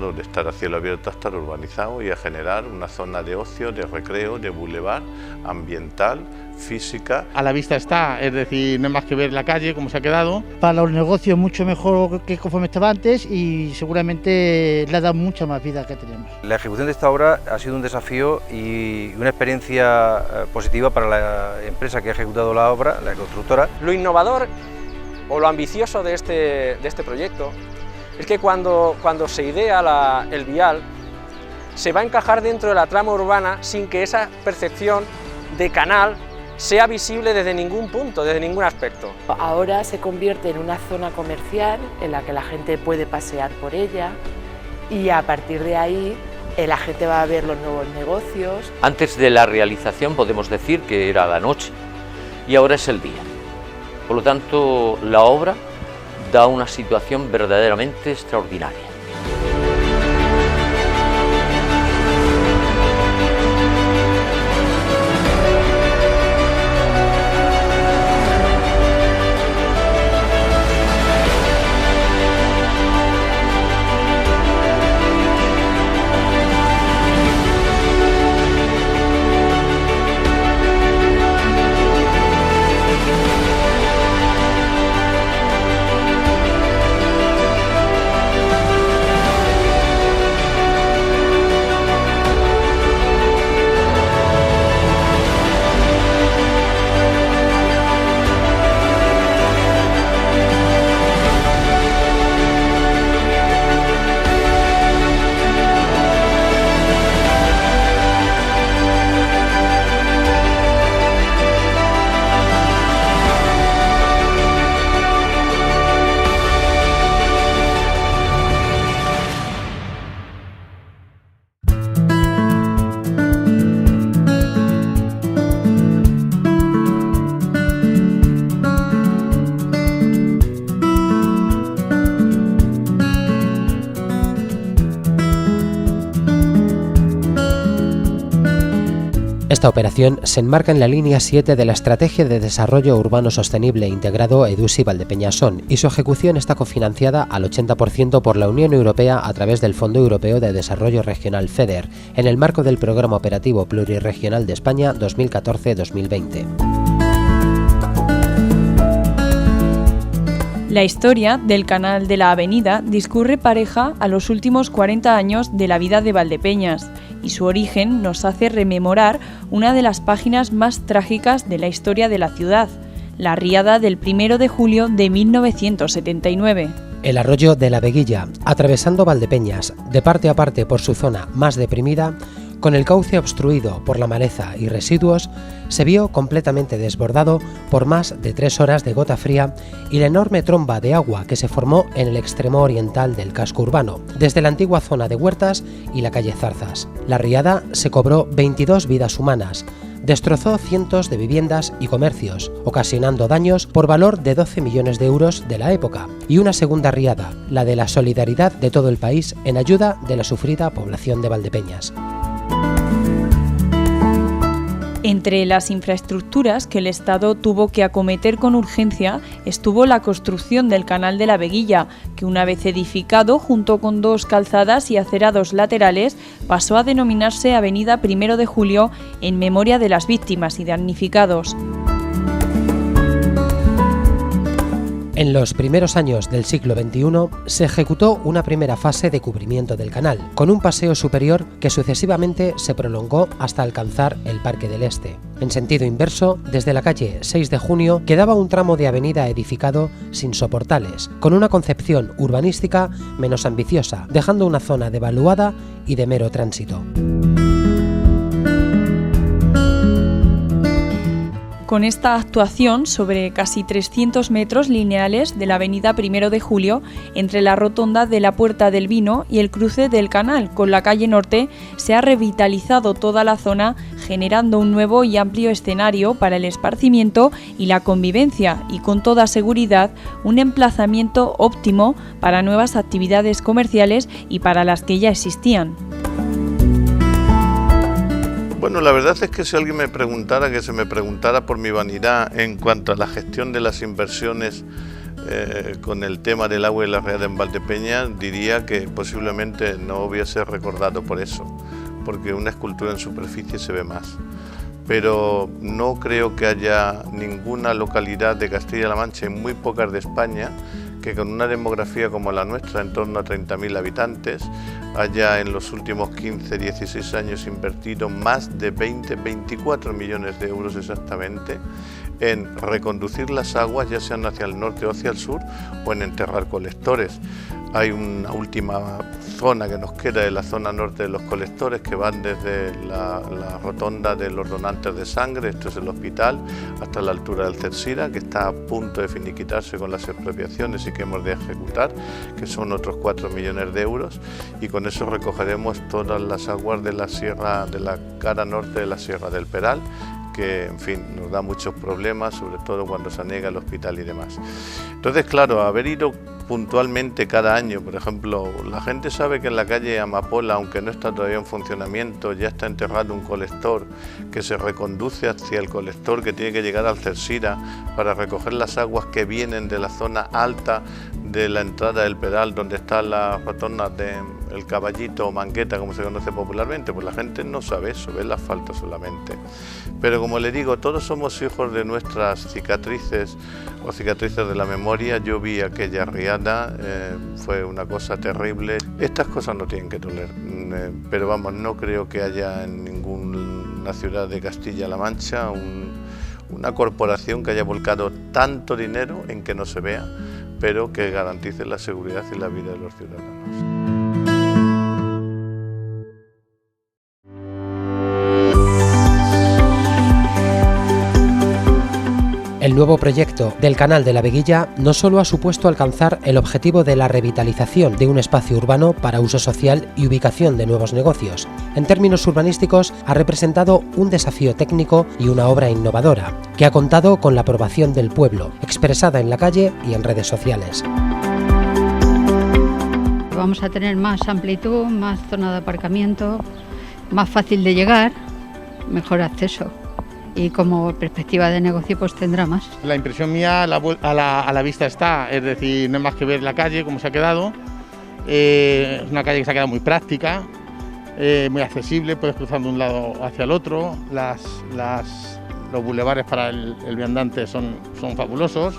pasado de estar a cielo abierto a estar urbanizado y a generar una zona de ocio, de recreo, de bulevar, ambiental, física. A la vista está, es decir, no hay más que ver la calle, cómo se ha quedado. Para los negocios mucho mejor que conforme estaba antes y seguramente le ha dado mucha más vida que tenemos. La ejecución de esta obra ha sido un desafío y una experiencia positiva para la empresa que ha ejecutado la obra, la constructora. Lo innovador o lo ambicioso de este proyecto es que cuando se idea el vial se va a encajar dentro de la trama urbana sin que esa percepción de canal sea visible desde ningún punto, desde ningún aspecto. Ahora se convierte en una zona comercial en la que la gente puede pasear por ella y a partir de ahí la gente va a ver los nuevos negocios. Antes de la realización podemos decir que era la noche y ahora es el día. Por lo tanto, la obra da una situación verdaderamente extraordinaria. Esta operación se enmarca en la línea 7 de la Estrategia de Desarrollo Urbano Sostenible Integrado EDUSI Valdepeñasón y su ejecución está cofinanciada al 80% por la Unión Europea a través del Fondo Europeo de Desarrollo Regional FEDER, en el marco del Programa Operativo Pluriregional de España 2014-2020. La historia del Canal de la Avenida discurre pareja a los últimos 40 años de la vida de Valdepeñas y su origen nos hace rememorar una de las páginas más trágicas de la historia de la ciudad, la riada del 1 de julio de 1979. El arroyo de la Veguilla, atravesando Valdepeñas, de parte a parte por su zona más deprimida, con el cauce obstruido por la maleza y residuos, se vio completamente desbordado por más de 3 horas de gota fría y la enorme tromba de agua que se formó en el extremo oriental del casco urbano, desde la antigua zona de Huertas y la calle Zarzas. La riada se cobró 22 vidas humanas, destrozó cientos de viviendas y comercios, ocasionando daños por valor de 12 millones de euros de la época, y una segunda riada, la de la solidaridad de todo el país en ayuda de la sufrida población de Valdepeñas. Entre las infraestructuras que el Estado tuvo que acometer con urgencia estuvo la construcción del Canal de la Veguilla, que una vez edificado junto con 2 calzadas y acerados laterales pasó a denominarse Avenida 1 de Julio en memoria de las víctimas y damnificados. En los primeros años del siglo XXI se ejecutó una primera fase de cubrimiento del canal, con un paseo superior que sucesivamente se prolongó hasta alcanzar el Parque del Este. En sentido inverso, desde la calle 6 de Junio quedaba un tramo de avenida edificado sin soportales, con una concepción urbanística menos ambiciosa, dejando una zona devaluada y de mero tránsito. Con esta actuación sobre casi 300 metros lineales de la avenida 1 de Julio, entre la rotonda de la Puerta del Vino y el cruce del canal con la calle Norte, se ha revitalizado toda la zona, generando un nuevo y amplio escenario para el esparcimiento y la convivencia y, con toda seguridad, un emplazamiento óptimo para nuevas actividades comerciales y para las que ya existían. Bueno, la verdad es que si alguien me preguntara, que se me preguntara por mi vanidad en cuanto a la gestión de las inversiones con el tema del agua y la riada en Valdepeñas, diría que posiblemente no hubiese recordado por eso, porque una escultura en superficie se ve más. Pero no creo que haya ninguna localidad de Castilla-La Mancha y muy pocas de España que con una demografía como la nuestra, en torno a 30.000 habitantes, haya en los últimos 15-16 años invertido más de 24 millones de euros exactamente en reconducir las aguas, ya sean hacia el norte o hacia el sur, o en enterrar colectores. Hay una última zona que nos queda de la zona norte de los colectores, que van desde la rotonda de los donantes de sangre, esto es el hospital, hasta la altura del Cersira, que está a punto de finiquitarse con las expropiaciones y que hemos de ejecutar, que son otros 4 millones de euros, y con eso recogeremos todas las aguas de la sierra, de la cara norte de la Sierra del Peral, que en fin nos da muchos problemas, sobre todo cuando se anega el hospital y demás. Entonces, claro, haber ido puntualmente cada año, por ejemplo, la gente sabe que en la calle Amapola, aunque no está todavía en funcionamiento, ya está enterrado un colector que se reconduce hacia el colector que tiene que llegar al Cersira para recoger las aguas que vienen de la zona alta de la entrada del Peral, donde está la rotonda del Caballito o Mangueta, como se conoce popularmente. Pues la gente no sabe eso, ve el asfalto solamente. Pero como le digo, todos somos hijos de nuestras cicatrices o cicatrices de la memoria. Yo vi aquella riada, fue una cosa terrible. Estas cosas no tienen que doler, pero vamos, no creo que haya en ninguna ciudad de Castilla-La Mancha una corporación que haya volcado tanto dinero en que no se vea, pero que garantice la seguridad y la vida de los ciudadanos. El nuevo proyecto del Canal de la Veguilla no solo ha supuesto alcanzar el objetivo de la revitalización de un espacio urbano para uso social y ubicación de nuevos negocios. En términos urbanísticos, ha representado un desafío técnico y una obra innovadora, que ha contado con la aprobación del pueblo, expresada en la calle y en redes sociales. Vamos a tener más amplitud, más zona de aparcamiento, más fácil de llegar, mejor acceso. Y como perspectiva de negocio pues tendrá más. La impresión mía a la vista está, es decir, no es más que ver la calle como se ha quedado. Es una calle que se ha quedado muy práctica, muy accesible, puedes cruzar de un lado hacia el otro, los bulevares para el viandante son fabulosos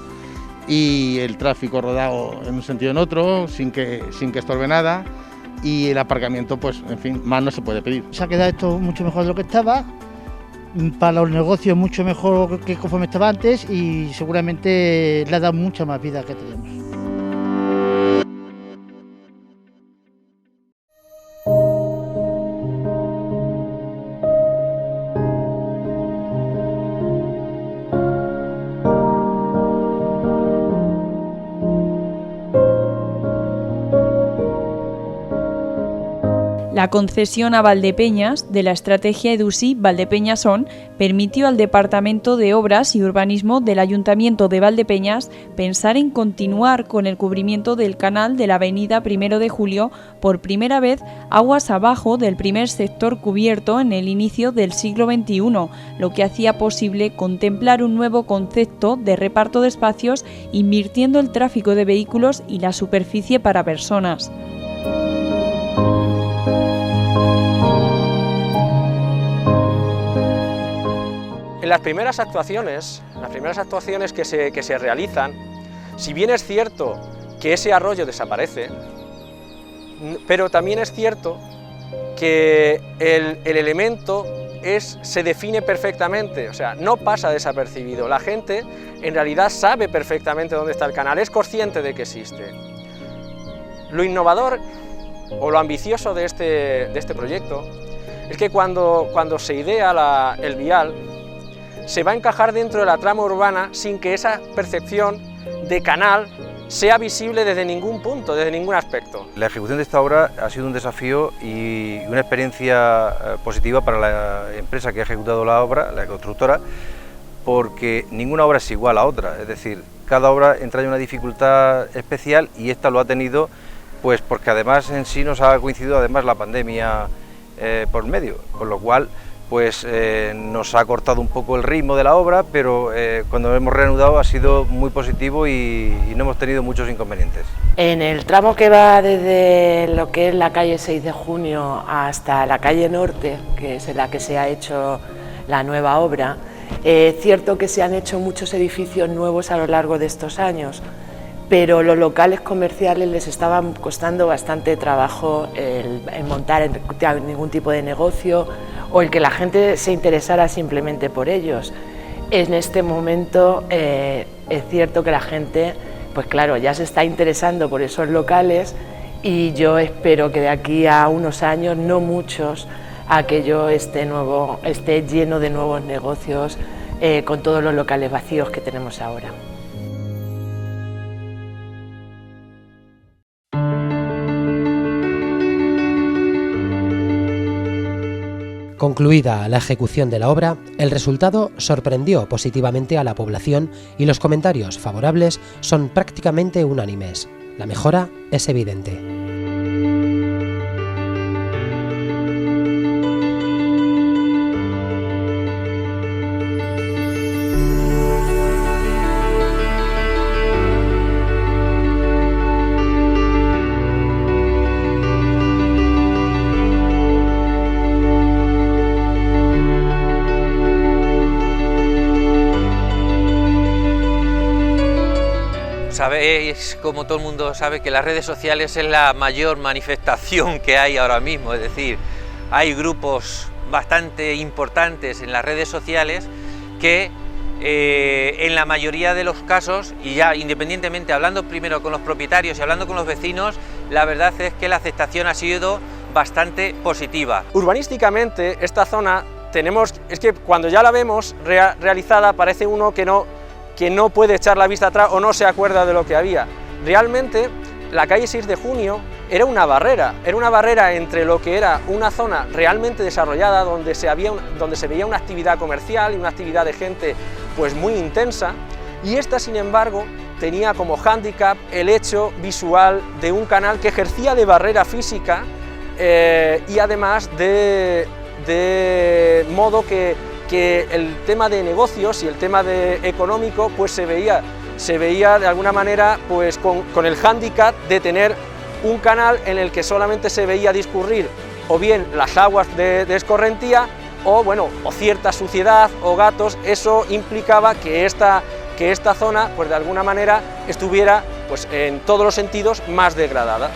y el tráfico rodado en un sentido o en otro sin que estorbe nada, y el aparcamiento, pues en fin, más no se puede pedir. Se ha quedado esto mucho mejor de lo que estaba. Para los negocios mucho mejor que conforme estaba antes, y seguramente le ha dado mucha más vida que tenemos. La concesión a Valdepeñas de la estrategia EDUSI Valdepeñas On permitió al Departamento de Obras y Urbanismo del Ayuntamiento de Valdepeñas pensar en continuar con el cubrimiento del canal de la avenida 1 de Julio por primera vez aguas abajo del primer sector cubierto en el inicio del siglo XXI, lo que hacía posible contemplar un nuevo concepto de reparto de espacios invirtiendo el tráfico de vehículos y la superficie para personas. En las primeras actuaciones que se realizan, si bien es cierto que ese arroyo desaparece, pero también es cierto que el elemento se define perfectamente, o sea, no pasa desapercibido. La gente en realidad sabe perfectamente dónde está el canal, es consciente de que existe. Lo innovador o lo ambicioso de este proyecto es que cuando se idea el vial, se va a encajar dentro de la trama urbana sin que esa percepción de canal sea visible desde ningún punto, desde ningún aspecto. La ejecución de esta obra ha sido un desafío y una experiencia positiva para la empresa que ha ejecutado la obra, la constructora, porque ninguna obra es igual a otra, es decir, cada obra entra en una dificultad especial y esta lo ha tenido pues porque además en sí nos ha coincidido además la pandemia por medio, con lo cual pues nos ha cortado un poco el ritmo de la obra, pero cuando hemos reanudado ha sido muy positivo y no hemos tenido muchos inconvenientes. En el tramo que va desde lo que es la calle 6 de Junio hasta la calle Norte, que es en la que se ha hecho la nueva obra, es cierto que se han hecho muchos edificios nuevos a lo largo de estos años, pero los locales comerciales les estaban costando bastante trabajo el montar ningún tipo de negocio o el que la gente se interesara simplemente por ellos. En este momento es cierto que la gente, pues claro, ya se está interesando por esos locales y yo espero que de aquí a unos años, no muchos, aquello esté lleno de nuevos negocios con todos los locales vacíos que tenemos ahora. Concluida la ejecución de la obra, el resultado sorprendió positivamente a la población y los comentarios favorables son prácticamente unánimes. La mejora es evidente. Sabéis, como todo el mundo sabe, que las redes sociales es la mayor manifestación que hay ahora mismo, es decir, hay grupos bastante importantes en las redes sociales que en la mayoría de los casos, y ya independientemente, hablando primero con los propietarios y hablando con los vecinos, la verdad es que la aceptación ha sido bastante positiva. Urbanísticamente, esta zona es que cuando ya la vemos realizada parece uno que no puede echar la vista atrás o no se acuerda de lo que había. Realmente, la calle 6 de Junio era una barrera entre lo que era una zona realmente desarrollada, donde se veía una actividad comercial y una actividad de gente pues muy intensa, y esta, sin embargo, tenía como hándicap el hecho visual de un canal que ejercía de barrera física y además de modo que el tema de negocios y el tema económico pues se veía de alguna manera pues con el hándicap de tener un canal en el que solamente se veía discurrir o bien las aguas de escorrentía o cierta suciedad o gatos. Eso implicaba que esta zona pues de alguna manera estuviera pues en todos los sentidos más degradada.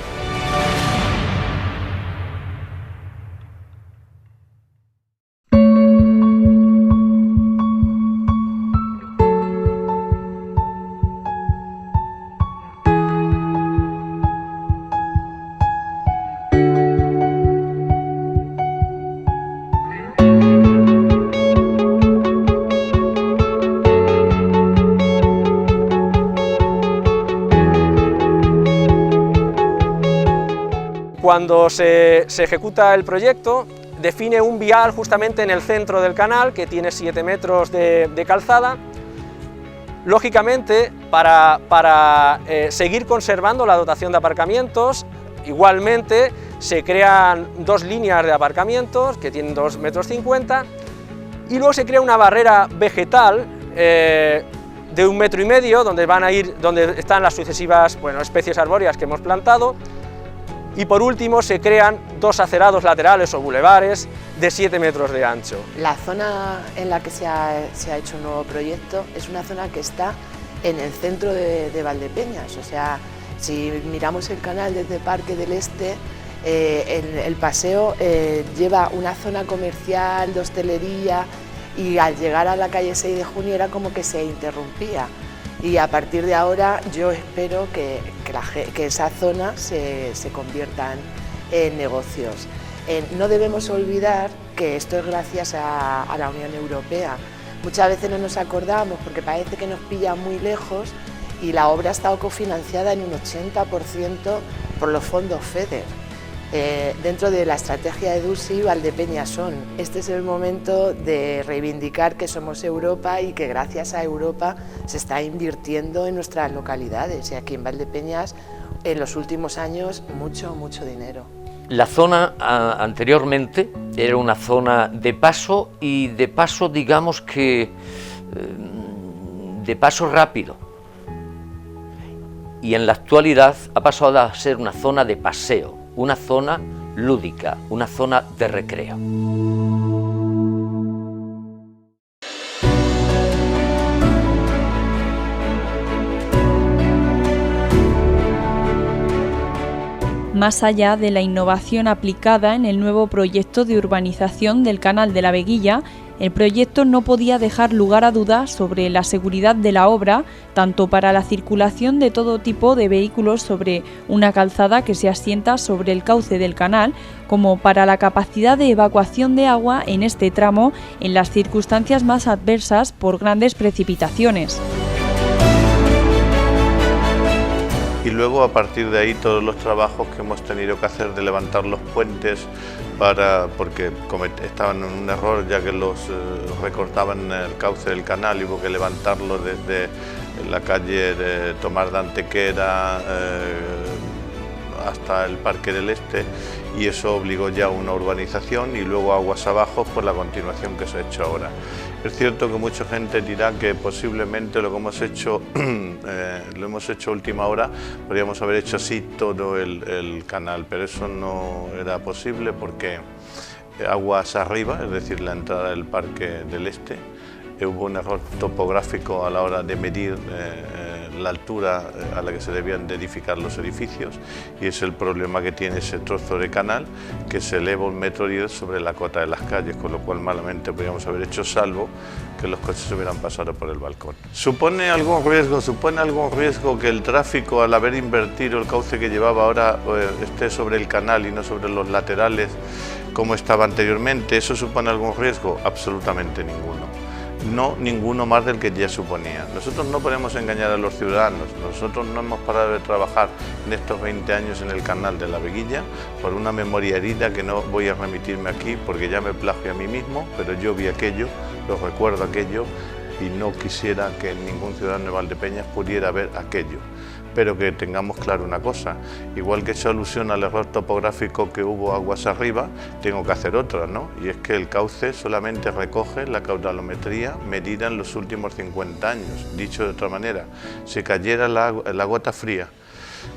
Cuando se ejecuta el proyecto, define un vial justamente en el centro del canal, que tiene 7 metros de calzada. Lógicamente, para seguir conservando la dotación de aparcamientos, igualmente se crean 2 líneas de aparcamientos, que tienen 2,50 metros, y luego se crea una barrera vegetal de 1,5 metros, donde están las sucesivas especies arbóreas que hemos plantado. Y por último se crean 2 acerados laterales o bulevares de 7 metros de ancho. La zona en la que se ha hecho un nuevo proyecto es una zona que está en el centro de Valdepeñas, o sea, si miramos el canal desde Parque del Este, el paseo lleva una zona comercial, de hostelería, y al llegar a la calle 6 de Junio era como que se interrumpía. Y a partir de ahora yo espero que esa zona se convierta en negocios. No debemos olvidar que esto es gracias a la Unión Europea. Muchas veces no nos acordamos porque parece que nos pilla muy lejos y la obra ha estado cofinanciada en un 80% por los fondos FEDER. Dentro de la estrategia de DUSI, Valdepeñas son. Este es el momento de reivindicar que somos Europa y que gracias a Europa se está invirtiendo en nuestras localidades, y aquí en Valdepeñas en los últimos años mucho dinero. La zona anteriormente era una zona de paso y de paso, digamos que, de paso rápido. Y en la actualidad ha pasado a ser una zona de paseo, una zona lúdica, una zona de recreo. Más allá de la innovación aplicada en el nuevo proyecto de urbanización del Canal de la Veguilla, el proyecto no podía dejar lugar a dudas sobre la seguridad de la obra, tanto para la circulación de todo tipo de vehículos sobre una calzada que se asienta sobre el cauce del canal, como para la capacidad de evacuación de agua en este tramo en las circunstancias más adversas por grandes precipitaciones. Y luego, a partir de ahí, todos los trabajos que hemos tenido que hacer de levantar los puentes, porque estaban en un error, ya que los recortaban el cauce del canal y hubo que levantarlo desde la calle de Tomás de Antequera hasta el Parque del Este, y eso obligó ya a una urbanización y luego aguas abajo por la continuación que se ha hecho ahora. Es cierto que mucha gente dirá que posiblemente lo que hemos hecho, lo hemos hecho a última hora, podríamos haber hecho así todo el canal, pero eso no era posible porque aguas arriba, es decir, la entrada del Parque del Este, hubo un error topográfico a la hora de medir la altura a la que se debían de edificar los edificios, y es el problema que tiene ese trozo de canal, que se eleva 1,10 metros sobre la cota de las calles, con lo cual malamente podríamos haber hecho, salvo que los coches se hubieran pasado por el balcón. ¿Supone algún riesgo que el tráfico, al haber invertido el cauce que llevaba ahora, esté sobre el canal y no sobre los laterales como estaba anteriormente? ¿Eso supone algún riesgo? Absolutamente ninguno. No, ninguno más del que ya suponía. Nosotros no podemos engañar a los ciudadanos. Nosotros no hemos parado de trabajar en estos 20 años en el canal de la Veguilla por una memoria herida que no voy a remitirme aquí porque ya me plagio a mí mismo, pero yo vi aquello, lo recuerdo aquello y no quisiera que ningún ciudadano de Valdepeñas pudiera ver aquello. Pero que tengamos claro una cosa, igual que he hecho alusión al error topográfico que hubo aguas arriba, tengo que hacer otra, ¿no? Y es que el cauce solamente recoge la caudalometría medida en los últimos 50 años. Dicho de otra manera, si cayera la gota fría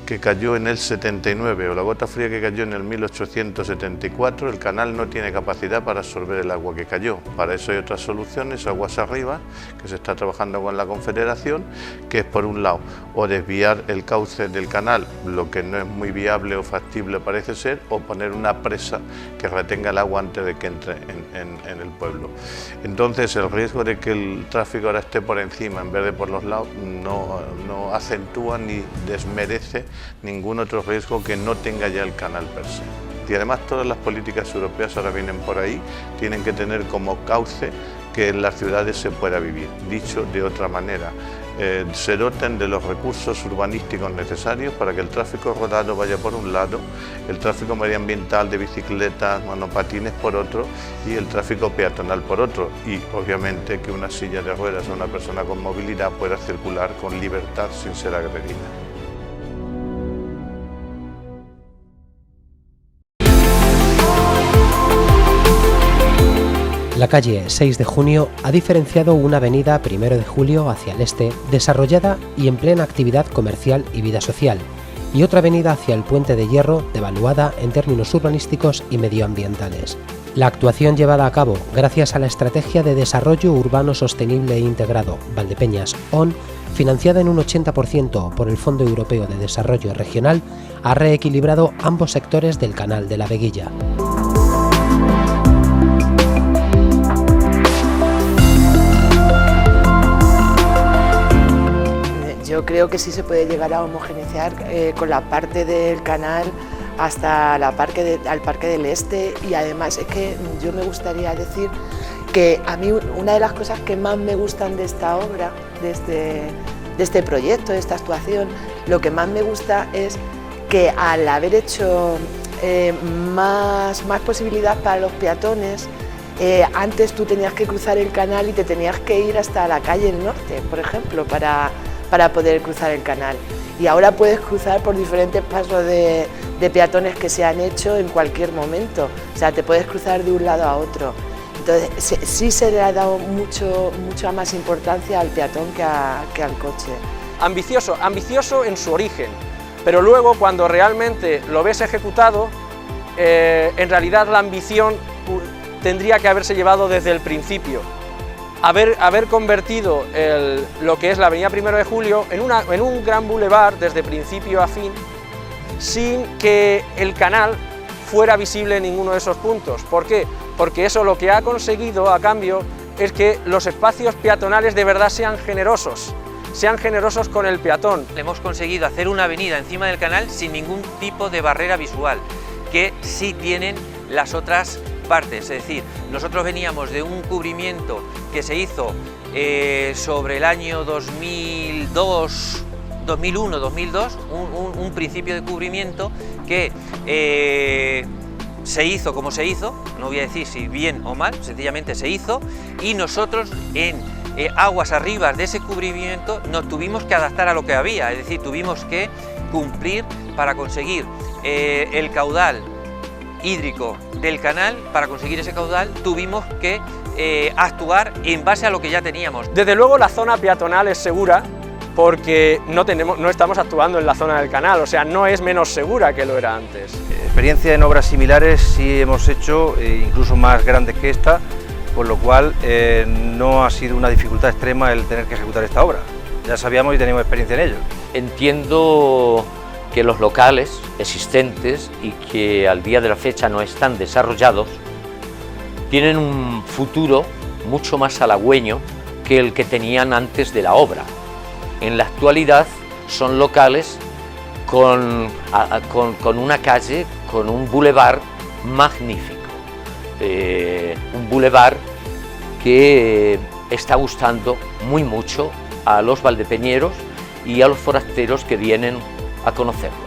que cayó en el 79 o la gota fría que cayó en el 1874, el canal no tiene capacidad para absorber el agua que cayó. Para eso hay otras soluciones, aguas arriba, que se está trabajando con la Confederación, que es por un lado o desviar el cauce del canal, lo que no es muy viable o factible parece ser, o poner una presa que retenga el agua antes de que entre en el pueblo. Entonces el riesgo de que el tráfico ahora esté por encima en vez de por los lados no acentúa ni desmerece ningún otro riesgo que no tenga ya el canal per se. Y además todas las políticas europeas ahora vienen por ahí, tienen que tener como cauce que en las ciudades se pueda vivir. Dicho de otra manera, se doten de los recursos urbanísticos necesarios para que el tráfico rodado vaya por un lado, el tráfico medioambiental de bicicletas, monopatines por otro y el tráfico peatonal por otro, y obviamente que una silla de ruedas o una persona con movilidad pueda circular con libertad sin ser agredida. La calle 6 de Junio ha diferenciado una avenida 1 de Julio hacia el este, desarrollada y en plena actividad comercial y vida social, y otra avenida hacia el Puente de Hierro, devaluada en términos urbanísticos y medioambientales. La actuación llevada a cabo gracias a la Estrategia de Desarrollo Urbano Sostenible e Integrado Valdepeñas ON, financiada en un 80% por el Fondo Europeo de Desarrollo Regional, ha reequilibrado ambos sectores del Canal de la Veguilla. Yo creo que sí se puede llegar a homogeneizar con la parte del canal hasta al Parque del Este, y además es que yo me gustaría decir que a mí una de las cosas que más me gustan de esta obra, de este proyecto, de esta actuación, lo que más me gusta es que al haber hecho más posibilidad para los peatones, antes tú tenías que cruzar el canal y te tenías que ir hasta la calle del Norte, por ejemplo, para poder cruzar el canal, y ahora puedes cruzar por diferentes pasos de peatones que se han hecho en cualquier momento, o sea, te puedes cruzar de un lado a otro. Entonces sí se le ha dado mucha más importancia al peatón que al coche. Ambicioso en su origen, pero luego cuando realmente lo ves ejecutado, en realidad la ambición tendría que haberse llevado desde el principio. Haber convertido lo que es la avenida 1 de Julio en un gran bulevar desde principio a fin, sin que el canal fuera visible en ninguno de esos puntos. ¿Por qué? Porque eso lo que ha conseguido a cambio es que los espacios peatonales de verdad sean generosos con el peatón. Hemos conseguido hacer una avenida encima del canal sin ningún tipo de barrera visual, que sí tienen las otras partes. Es decir, nosotros veníamos de un cubrimiento que se hizo sobre el año 2002, 2001, 2002, un principio de cubrimiento que se hizo como se hizo, no voy a decir si bien o mal, sencillamente se hizo, y nosotros en aguas arriba de ese cubrimiento nos tuvimos que adaptar a lo que había, es decir, tuvimos que cumplir para conseguir el caudal hídrico del canal. Para conseguir ese caudal tuvimos que actuar en base a lo que ya teníamos. Desde luego la zona peatonal es segura porque no estamos actuando en la zona del canal, o sea, no es menos segura que lo era antes. Experiencia en obras similares sí hemos hecho, incluso más grandes que esta, con lo cual no ha sido una dificultad extrema el tener que ejecutar esta obra. Ya sabíamos y teníamos experiencia en ello. Entiendo que los locales existentes y que al día de la fecha no están desarrollados tienen un futuro mucho más halagüeño que el que tenían antes de la obra. En la actualidad son locales con una calle, con un bulevar magnífico, un bulevar que está gustando muy mucho a los valdepeñeros y a los forasteros que vienen a conocerlo.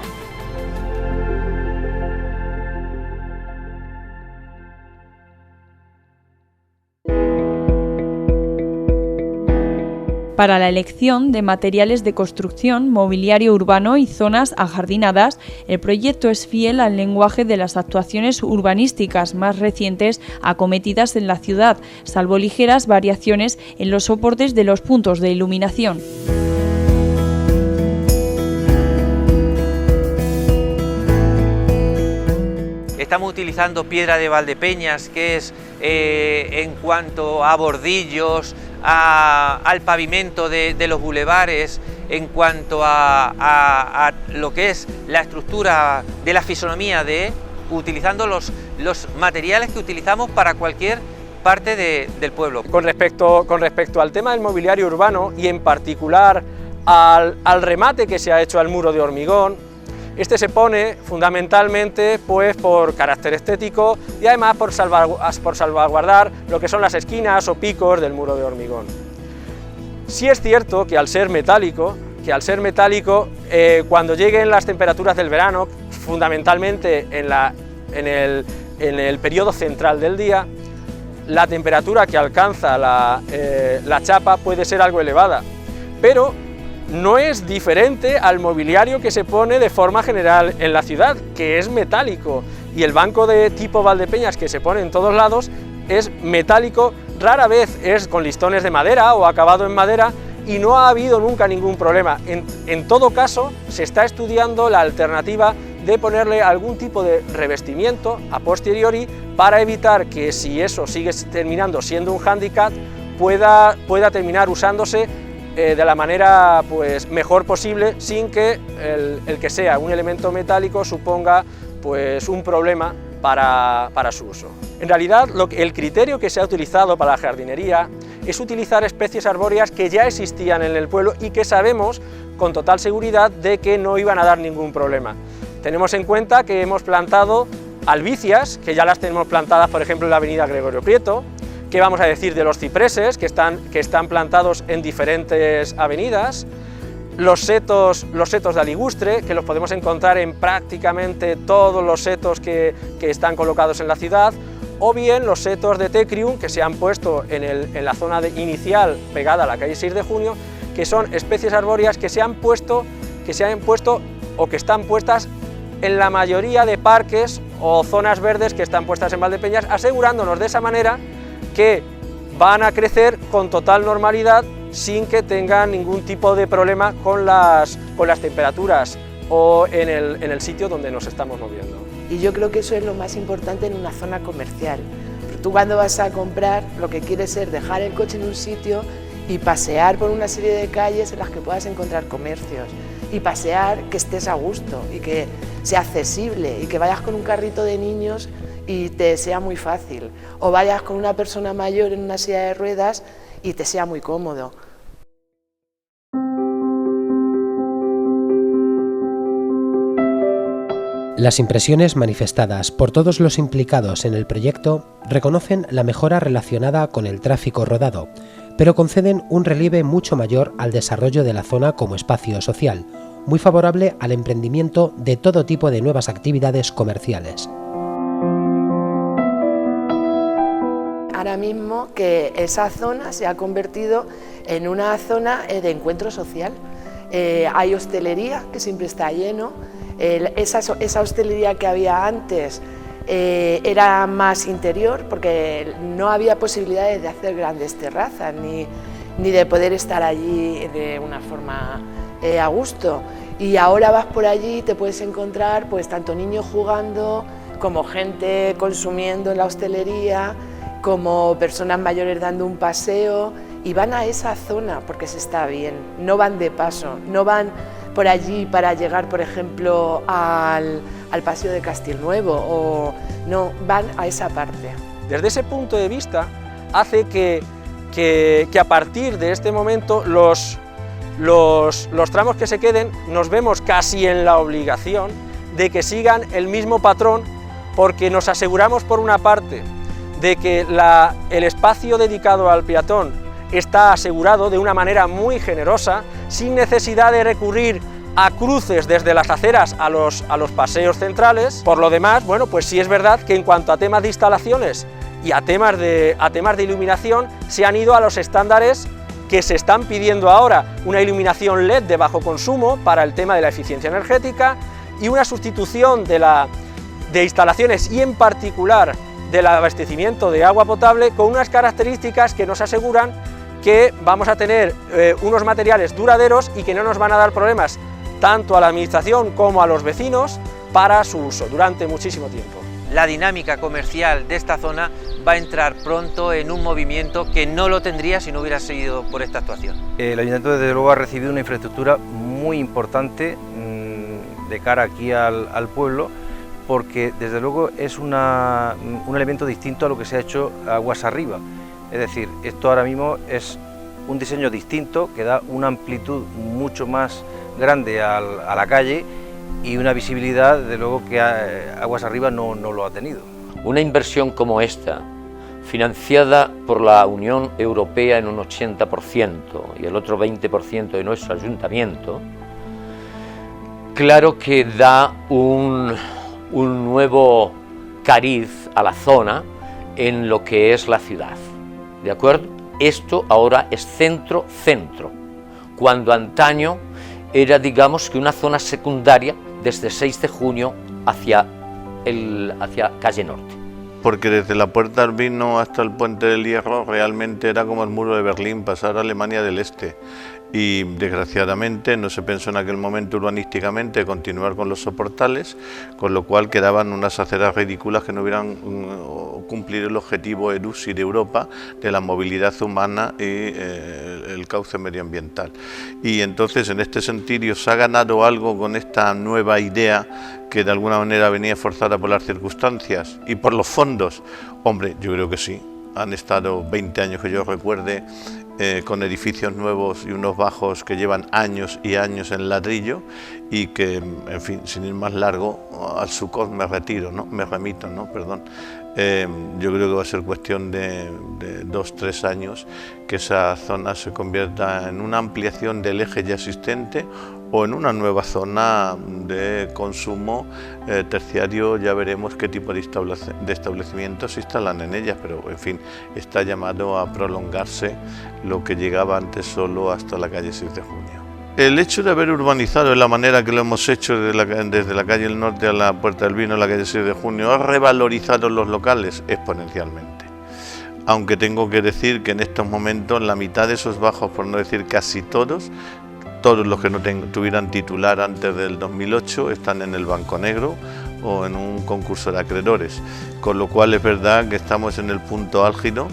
Para la elección de materiales de construcción, mobiliario urbano y zonas ajardinadas, el proyecto es fiel al lenguaje de las actuaciones urbanísticas más recientes acometidas en la ciudad, salvo ligeras variaciones en los soportes de los puntos de iluminación. Estamos utilizando piedra de Valdepeñas, que es en cuanto a bordillos, al pavimento de los bulevares, en cuanto a lo que es la estructura de la fisonomía utilizando los materiales que utilizamos para cualquier parte del pueblo. Con respecto al tema del mobiliario urbano y en particular al remate que se ha hecho al muro de hormigón, este se pone fundamentalmente pues, por carácter estético y además por salvaguardar lo que son las esquinas o picos del muro de hormigón. Sí es cierto que al ser metálico, cuando lleguen las temperaturas del verano, fundamentalmente en el periodo central del día, la temperatura que alcanza la chapa puede ser algo elevada, pero no es diferente al mobiliario que se pone de forma general en la ciudad, que es metálico, y el banco de tipo Valdepeñas que se pone en todos lados es metálico, rara vez es con listones de madera o acabado en madera, y no ha habido nunca ningún problema. En todo caso, se está estudiando la alternativa de ponerle algún tipo de revestimiento a posteriori para evitar que, si eso sigue terminando siendo un hándicap, pueda terminar usándose de la manera pues, mejor posible, sin que el que sea un elemento metálico suponga pues, un problema para su uso. En realidad, el criterio que se ha utilizado para la jardinería es utilizar especies arbóreas que ya existían en el pueblo y que sabemos con total seguridad de que no iban a dar ningún problema. Tenemos en cuenta que hemos plantado albicias, que ya las tenemos plantadas, por ejemplo, en la avenida Gregorio Prieto. ¿Qué vamos a decir de los cipreses que están plantados en diferentes avenidas? Los setos de aligustre, que los podemos encontrar en prácticamente todos los setos que están colocados en la ciudad, o bien los setos de Tecrium, que se han puesto en la zona inicial pegada a la calle 6 de Junio, que son especies arbóreas que se han puesto o que están puestas en la mayoría de parques o zonas verdes que están puestas en Valdepeñas, asegurándonos de esa manera que van a crecer con total normalidad sin que tengan ningún tipo de problema con las temperaturas o en el sitio donde nos estamos moviendo. Y yo creo que eso es lo más importante en una zona comercial. Tú cuando vas a comprar lo que quieres es dejar el coche en un sitio y pasear por una serie de calles en las que puedas encontrar comercios y pasear que estés a gusto y que sea accesible y que vayas con un carrito de niños y te sea muy fácil, o vayas con una persona mayor en una silla de ruedas y te sea muy cómodo. Las impresiones manifestadas por todos los implicados en el proyecto reconocen la mejora relacionada con el tráfico rodado, pero conceden un relieve mucho mayor al desarrollo de la zona como espacio social, muy favorable al emprendimiento de todo tipo de nuevas actividades comerciales. Ahora mismo que esa zona se ha convertido en una zona de encuentro social. Hay hostelería que siempre está lleno. Esa hostelería que había antes era más interior porque no había posibilidades de hacer grandes terrazas ni de poder estar allí de una forma a gusto. Y ahora vas por allí y te puedes encontrar pues tanto niños jugando como gente consumiendo en la hostelería, como personas mayores dando un paseo, y van a esa zona porque se está bien, no van de paso, no van por allí para llegar, por ejemplo, al Paseo de Castilnuevo, o no, van a esa parte. Desde ese punto de vista, hace que a partir de este momento los tramos que se queden nos vemos casi en la obligación de que sigan el mismo patrón, porque nos aseguramos por una parte de que el espacio dedicado al peatón está asegurado de una manera muy generosa, sin necesidad de recurrir a cruces desde las aceras a los paseos centrales. Por lo demás, bueno, pues sí es verdad que en cuanto a temas de instalaciones y a temas de iluminación, se han ido a los estándares que se están pidiendo ahora, una iluminación LED de bajo consumo para el tema de la eficiencia energética y una sustitución de instalaciones y en particular del abastecimiento de agua potable con unas características que nos aseguran que vamos a tener unos materiales duraderos y que no nos van a dar problemas tanto a la administración como a los vecinos para su uso durante muchísimo tiempo. La dinámica comercial de esta zona va a entrar pronto en un movimiento que no lo tendría si no hubiera sido por esta actuación. El Ayuntamiento desde luego ha recibido una infraestructura muy importante de cara aquí al pueblo, porque desde luego es un elemento distinto a lo que se ha hecho aguas arriba. Es decir, esto ahora mismo es un diseño distinto que da una amplitud mucho más grande a la calle y una visibilidad, desde luego, que aguas arriba no lo ha tenido. Una inversión como esta, financiada por la Unión Europea en un 80% y el otro 20% de nuestro ayuntamiento, claro que da un nuevo cariz a la zona en lo que es la ciudad, ¿de acuerdo? Esto ahora es centro-centro, cuando antaño era, digamos, que una zona secundaria desde 6 de junio hacia calle Norte. Porque desde la Puerta del Vino hasta el Puente del Hierro realmente era como el muro de Berlín, pasar a Alemania del Este. Y desgraciadamente no se pensó en aquel momento urbanísticamente continuar con los soportales, con lo cual quedaban unas aceras ridículas que no hubieran cumplido el objetivo ERUSI de Europa de la movilidad humana y el cauce medioambiental. Y entonces en este sentido se ha ganado algo con esta nueva idea que de alguna manera venía forzada por las circunstancias y por los fondos. Hombre, yo creo que sí, han estado 20 años que yo recuerde con edificios nuevos y unos bajos que llevan años y años en ladrillo y que, en fin, sin ir más largo, al Sucot me remito, perdón. Yo creo que va a ser cuestión de 2-3 años que esa zona se convierta en una ampliación del eje ya existente o en una nueva zona de consumo terciario. Ya veremos qué tipo de establecimientos se instalan en ellas, pero en fin, está llamado a prolongarse lo que llegaba antes solo hasta la calle 6 de Junio. El hecho de haber urbanizado de la manera que lo hemos hecho desde la calle del Norte a la Puerta del Vino, la calle 6 de Junio, ha revalorizado los locales exponencialmente. Aunque tengo que decir que en estos momentos la mitad de esos bajos, por no decir casi todos los que no tuvieran titular antes del 2008 están en el Banco Negro o en un concurso de acreedores, con lo cual es verdad que estamos en el punto álgido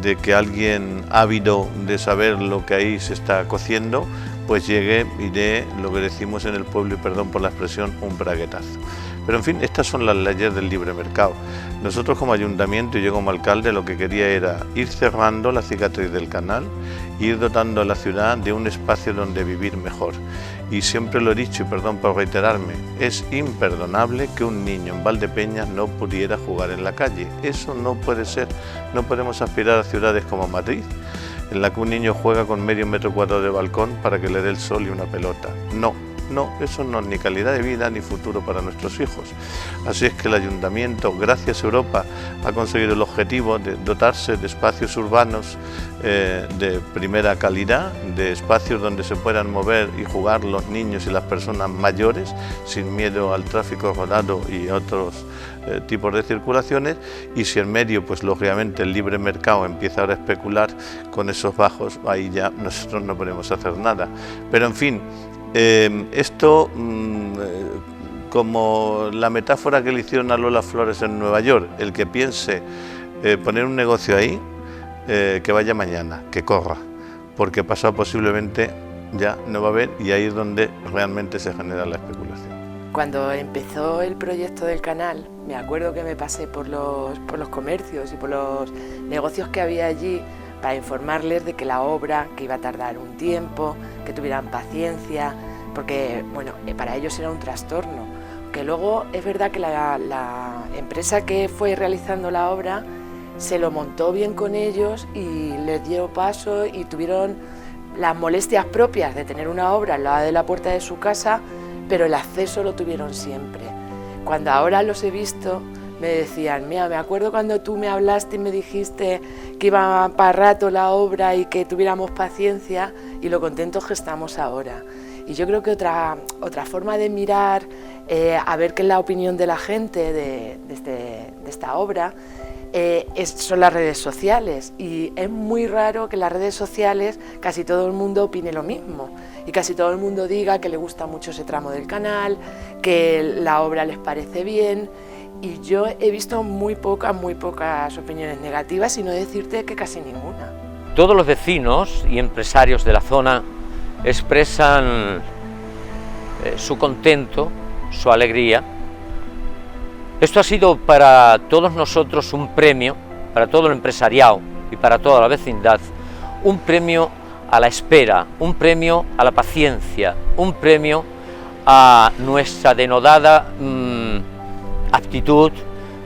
de que alguien ávido de saber lo que ahí se está cociendo, pues llegue y dé lo que decimos en el pueblo, y perdón por la expresión, un braguetazo. Pero en fin, estas son las leyes del libre mercado. Nosotros como ayuntamiento y yo como alcalde lo que quería era ir cerrando la cicatriz del canal, ir dotando a la ciudad de un espacio donde vivir mejor. Y siempre lo he dicho, y perdón por reiterarme, es imperdonable que un niño en Valdepeñas no pudiera jugar en la calle. Eso no puede ser. No podemos aspirar a ciudades como Madrid, en la que un niño juega con medio metro cuadrado de balcón para que le dé el sol y una pelota. No, eso no es ni calidad de vida ni futuro para nuestros hijos. Así es que el ayuntamiento, gracias a Europa, ha conseguido el objetivo de dotarse de espacios urbanos de primera calidad, de espacios donde se puedan mover y jugar los niños y las personas mayores sin miedo al tráfico rodado y otros tipos de circulaciones, y si en medio, pues lógicamente el libre mercado empieza ahora a especular con esos bajos, ahí ya nosotros no podemos hacer nada. Pero en fin, esto, como la metáfora que le hicieron a Lola Flores en Nueva York, el que piense poner un negocio ahí, que vaya mañana, que corra, porque pasado posiblemente ya no va a haber, y ahí es donde realmente se genera la especulación. Cuando empezó el proyecto del canal, me acuerdo que me pasé por los comercios y por los negocios que había allí para informarles de que la obra, que iba a tardar un tiempo, que tuvieran paciencia, porque bueno, para ellos era un trastorno. Que luego es verdad que la empresa que fue realizando la obra se lo montó bien con ellos y les dio paso, y tuvieron las molestias propias de tener una obra al lado de la puerta de su casa, pero el acceso lo tuvieron siempre. Cuando ahora los he visto, me decían, mira, me acuerdo cuando tú me hablaste y me dijiste que iba para rato la obra y que tuviéramos paciencia, y lo contentos que estamos ahora. Y yo creo que otra forma de mirar, a ver qué es la opinión de la gente de esta obra, son las redes sociales, y es muy raro que en las redes sociales casi todo el mundo opine lo mismo y casi todo el mundo diga que le gusta mucho ese tramo del canal, que la obra les parece bien, y yo he visto muy pocas opiniones negativas, y no decirte que casi ninguna. Todos los vecinos y empresarios de la zona expresan su contento, su alegría. Esto ha sido para todos nosotros un premio, para todo el empresariado y para toda la vecindad, un premio a la espera, un premio a la paciencia, un premio a nuestra denodada aptitud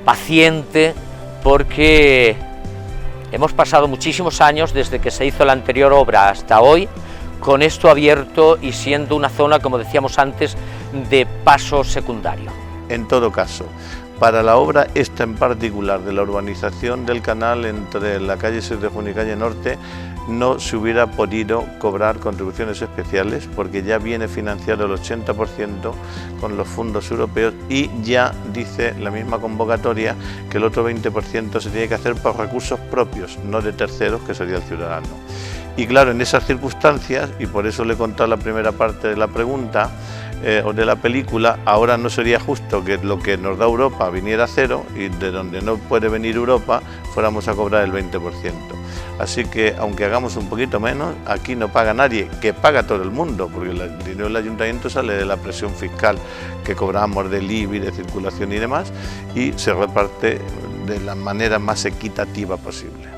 paciente, porque hemos pasado muchísimos años desde que se hizo la anterior obra hasta hoy, con esto abierto y siendo una zona, como decíamos antes, de paso secundario. En todo caso, para la obra esta en particular de la urbanización del canal entre la calle 6 de Junio y calle Norte, no se hubiera podido cobrar contribuciones especiales, porque ya viene financiado el 80% con los fondos europeos, y ya dice la misma convocatoria que el otro 20% se tiene que hacer por recursos propios, no de terceros, que sería el ciudadano. Y claro, en esas circunstancias, y por eso le he contado la primera parte de la pregunta o de la película, ahora no sería justo que lo que nos da Europa viniera a cero, y de donde no puede venir Europa fuéramos a cobrar el 20%. Así que, aunque hagamos un poquito menos, aquí no paga nadie, que paga todo el mundo, porque el dinero del ayuntamiento sale de la presión fiscal que cobramos del IBI, de circulación y demás, y se reparte de la manera más equitativa posible.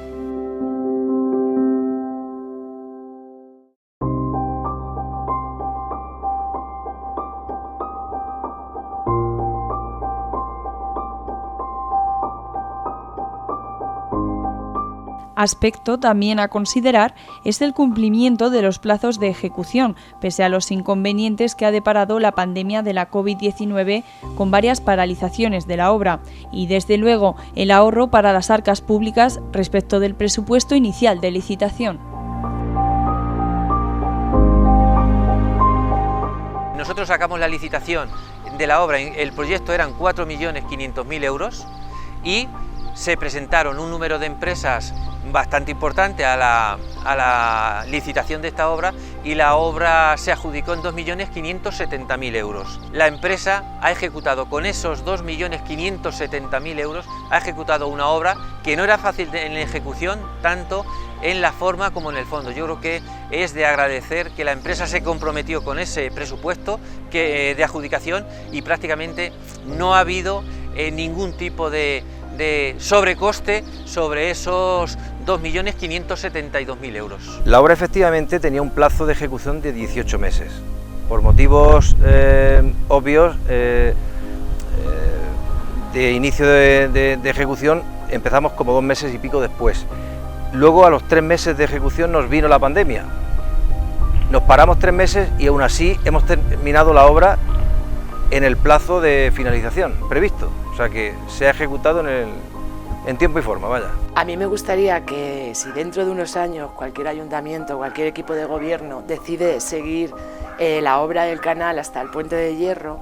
Aspecto también a considerar es el cumplimiento de los plazos de ejecución, pese a los inconvenientes que ha deparado la pandemia de la COVID-19 con varias paralizaciones de la obra, y desde luego el ahorro para las arcas públicas respecto del presupuesto inicial de licitación. nosotros sacamos la licitación de la obra, el proyecto eran 4.500.000 euros y se presentaron un número de empresas bastante importante a la licitación de esta obra y la obra se adjudicó en 2.570.000 euros. La empresa ha ejecutado con esos 2.570.000 euros, ha ejecutado una obra que no era fácil en la ejecución, tanto en la forma como en el fondo. Yo creo que es de agradecer que la empresa se comprometió con ese presupuesto de adjudicación y prácticamente no ha habido ningún tipo de sobrecoste sobre esos 2.572.000 euros. La obra efectivamente tenía un plazo de ejecución de 18 meses. Por motivos obvios de inicio de ejecución empezamos como 2 meses y pico después. Luego a los 3 meses de ejecución nos vino la pandemia. Nos paramos 3 meses y aún así hemos terminado la obra en el plazo de finalización previsto. O sea que se ha ejecutado en tiempo y forma, vaya. A mí me gustaría que si dentro de unos años cualquier ayuntamiento, cualquier equipo de gobierno decide seguir la obra del canal hasta el Puente de Hierro,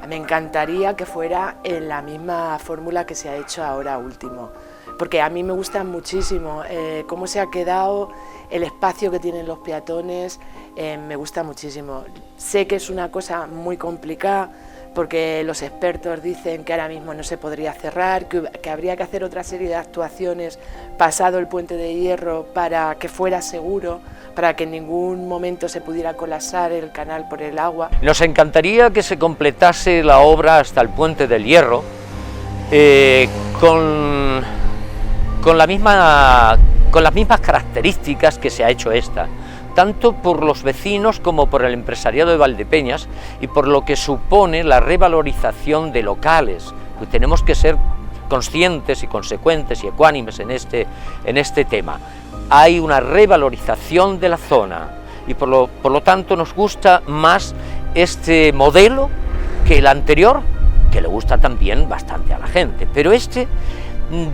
me encantaría que fuera en la misma fórmula que se ha hecho ahora último, porque a mí me gusta muchísimo cómo se ha quedado, el espacio que tienen los peatones, me gusta muchísimo. Sé que es una cosa muy complicada, porque los expertos dicen que ahora mismo no se podría cerrar, que habría que hacer otra serie de actuaciones pasado el Puente de Hierro para que fuera seguro, para que en ningún momento se pudiera colapsar el canal por el agua. Nos encantaría que se completase la obra hasta el Puente del Hierro con las mismas características que se ha hecho esta, tanto por los vecinos como por el empresariado de Valdepeñas y por lo que supone la revalorización de locales. Pues tenemos que ser conscientes y consecuentes y ecuánimes en este tema. Hay una revalorización de la zona y por lo tanto nos gusta más este modelo que el anterior, que le gusta también bastante a la gente, pero este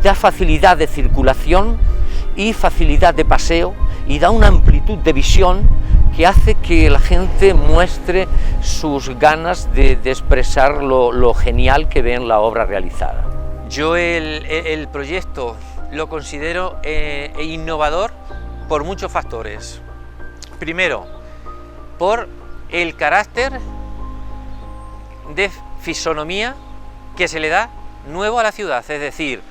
da facilidad de circulación y facilidad de paseo y da una amplitud de visión que hace que la gente muestre sus ganas de expresar lo genial que ve en la obra realizada. Yo el proyecto lo considero innovador por muchos factores. Primero, por el carácter de fisonomía que se le da nuevo a la ciudad, es decir,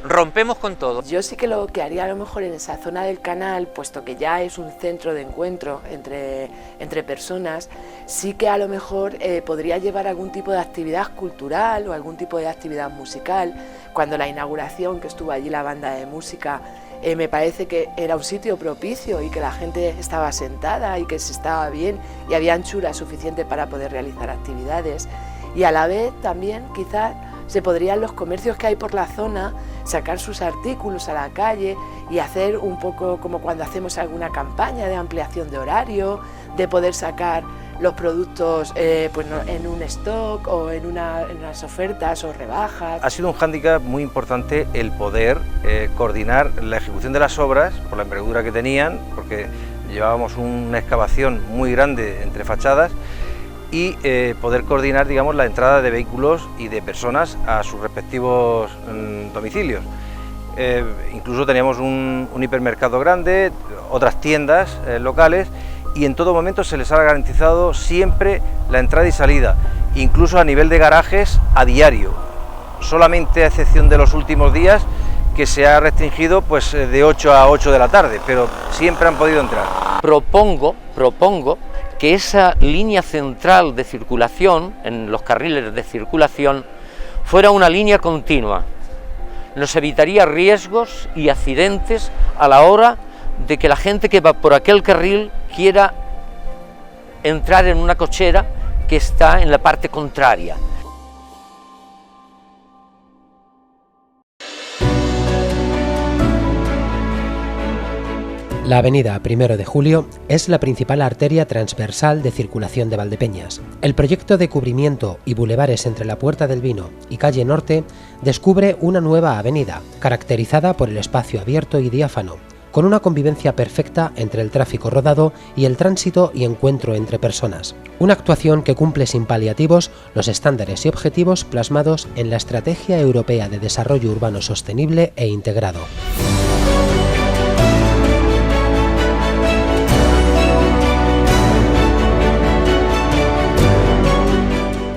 rompemos con todo. Yo sí que lo que haría a lo mejor en esa zona del canal, puesto que ya es un centro de encuentro entre personas, sí que a lo mejor podría llevar algún tipo de actividad cultural o algún tipo de actividad musical. Cuando la inauguración, que estuvo allí la banda de música, me parece que era un sitio propicio y que la gente estaba sentada y que se estaba bien y había anchura suficiente para poder realizar actividades. Y a la vez también quizás se podrían los comercios que hay por la zona sacar sus artículos a la calle y hacer un poco como cuando hacemos alguna campaña de ampliación de horario, de poder sacar los productos pues en un stock o en unas ofertas o rebajas. Ha sido un hándicap muy importante el poder coordinar la ejecución de las obras por la envergadura que tenían, porque llevábamos una excavación muy grande entre fachadas y poder coordinar, digamos, la entrada de vehículos y de personas a sus respectivos domicilios. Incluso teníamos un hipermercado grande, otras tiendas locales, y en todo momento se les ha garantizado siempre la entrada y salida, incluso a nivel de garajes a diario, solamente a excepción de los últimos días que se ha restringido pues de 8 a 8 de la tarde, pero siempre han podido entrar. Propongo que esa línea central de circulación, en los carriles de circulación, fuera una línea continua. Nos evitaría riesgos y accidentes a la hora de que la gente que va por aquel carril quiera entrar en una cochera que está en la parte contraria. La avenida 1 de Julio es la principal arteria transversal de circulación de Valdepeñas. El proyecto de cubrimiento y bulevares entre la Puerta del Vino y Calle Norte descubre una nueva avenida, caracterizada por el espacio abierto y diáfano, con una convivencia perfecta entre el tráfico rodado y el tránsito y encuentro entre personas. Una actuación que cumple sin paliativos los estándares y objetivos plasmados en la Estrategia Europea de Desarrollo Urbano Sostenible e Integrado.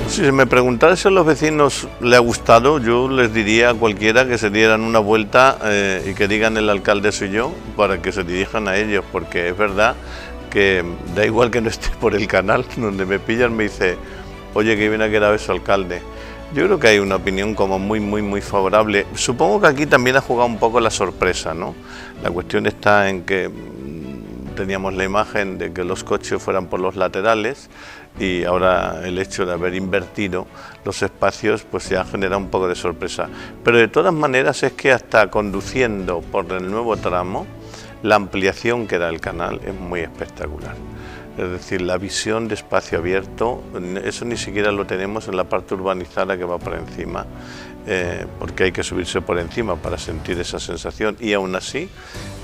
Si me preguntara si a los vecinos le ha gustado, yo les diría a cualquiera que se dieran una vuelta y que digan el alcalde soy yo, para que se dirijan a ellos, porque es verdad que da igual que no esté por el canal, donde me pillan me dice, oye, que bien ha quedado eso, alcalde. Yo creo que hay una opinión como muy favorable. Supongo que aquí también ha jugado un poco la sorpresa, ¿no? La cuestión está en que teníamos la imagen de que los coches fueran por los laterales, y ahora el hecho de haber invertido los espacios pues se ha generado un poco de sorpresa. Pero de todas maneras es que hasta conduciendo por el nuevo tramo, la ampliación que da el canal es muy espectacular. Es decir, la visión de espacio abierto, eso ni siquiera lo tenemos en la parte urbanizada que va por encima, porque hay que subirse por encima para sentir esa sensación, y aún así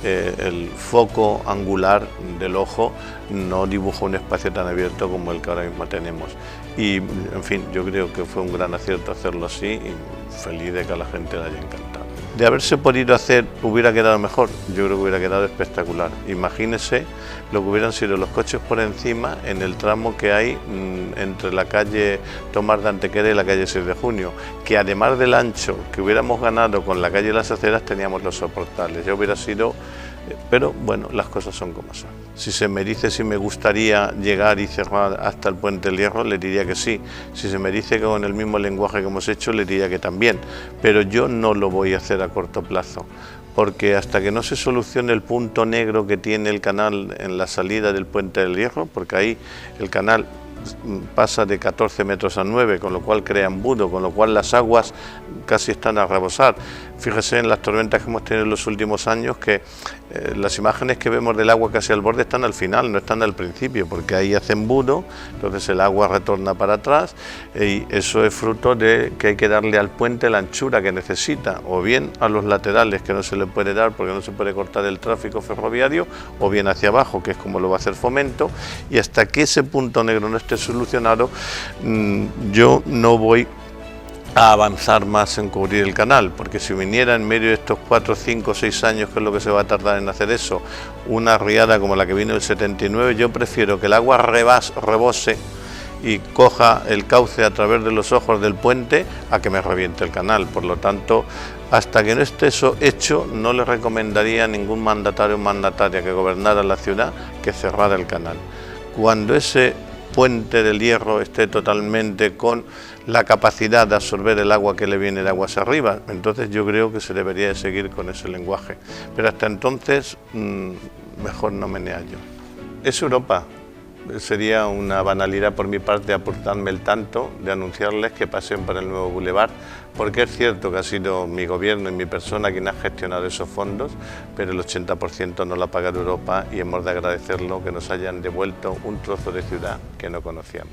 el foco angular del ojo no dibuja un espacio tan abierto como el que ahora mismo tenemos. Y en fin, yo creo que fue un gran acierto hacerlo así y feliz de que a la gente le haya encantado. De haberse podido hacer, hubiera quedado mejor, yo creo que hubiera quedado espectacular. Imagínese lo que hubieran sido los coches por encima en el tramo que hay entre la calle Tomás de Antequera y la calle 6 de Junio, que además del ancho que hubiéramos ganado con la calle Las Aceras, teníamos los soportales, ya hubiera sido... Pero bueno, las cosas son como son. Si se me dice si me gustaría llegar y cerrar hasta el Puente del Hierro, le diría que sí. Si se me dice que con el mismo lenguaje que hemos hecho, le diría que también. Pero yo no lo voy a hacer a corto plazo, porque hasta que no se solucione el punto negro que tiene el canal en la salida del Puente del Hierro, porque ahí el canal pasa de 14 metros a 9, con lo cual crea embudo, con lo cual las aguas casi están a rebosar. Fíjese en las tormentas que hemos tenido en los últimos años que las imágenes que vemos del agua casi al borde están al final, no están al principio, porque ahí hace embudo, entonces el agua retorna para atrás, y eso es fruto de que hay que darle al puente la anchura que necesita, o bien a los laterales, que no se le puede dar porque no se puede cortar el tráfico ferroviario, o bien hacia abajo, que es como lo va a hacer Fomento, y hasta que ese punto negro no esté solucionado, yo no voy a avanzar más en cubrir el canal, porque si viniera en medio de estos 4, 5, 6 años, que es lo que se va a tardar en hacer eso, una riada como la que vino el 79, yo prefiero que el agua rebose y coja el cauce a través de los ojos del puente a que me reviente el canal. Por lo tanto, hasta que no esté eso hecho, no le recomendaría a ningún mandatario o mandataria que gobernara la ciudad que cerrara el canal. Cuando ese Puente del Hierro esté totalmente con la capacidad de absorber el agua que le viene de aguas arriba, entonces yo creo que se debería de seguir con ese lenguaje, pero hasta entonces mejor no meneallo. Es Europa. Sería una banalidad por mi parte aportarme el tanto de anunciarles que pasen por el nuevo bulevar, porque es cierto que ha sido mi gobierno y mi persona quien ha gestionado esos fondos, pero el 80% no lo ha pagado Europa y hemos de agradecerlo, que nos hayan devuelto un trozo de ciudad que no conocíamos.